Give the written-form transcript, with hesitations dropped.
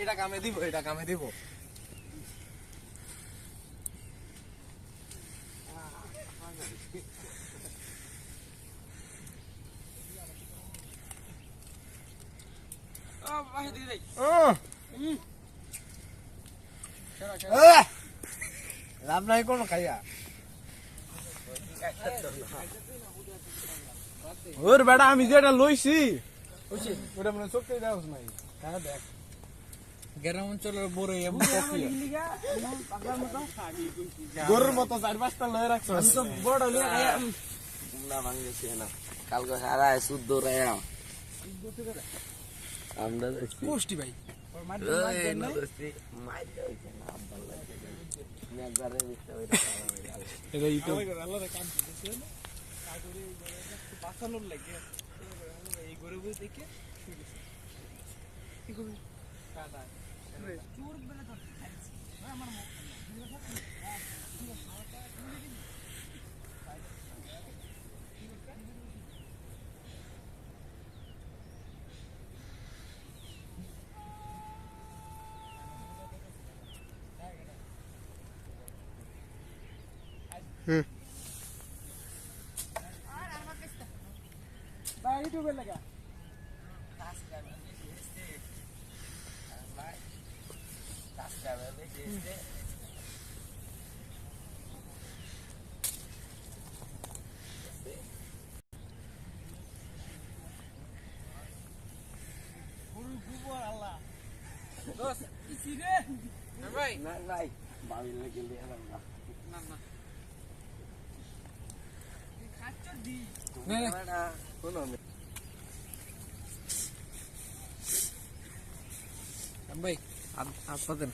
এটা কামে দিব, এটা কামে দিব। লাভ নাই কোনো খাইয়া। ওর বেটা আমি যেটা লইছি ওটা মানে চোখে দেওয়া নাই। হ্যাঁ দেখ গ্রাম অঞ্চলের বড় গরুর মতো 4-5টা লয়ে রাখছো। বড় কালকে হারায় শুদ্ধ রে আমরা পুষ্টি ভাই ইউটিউবে লাগা ভাই আপনাদের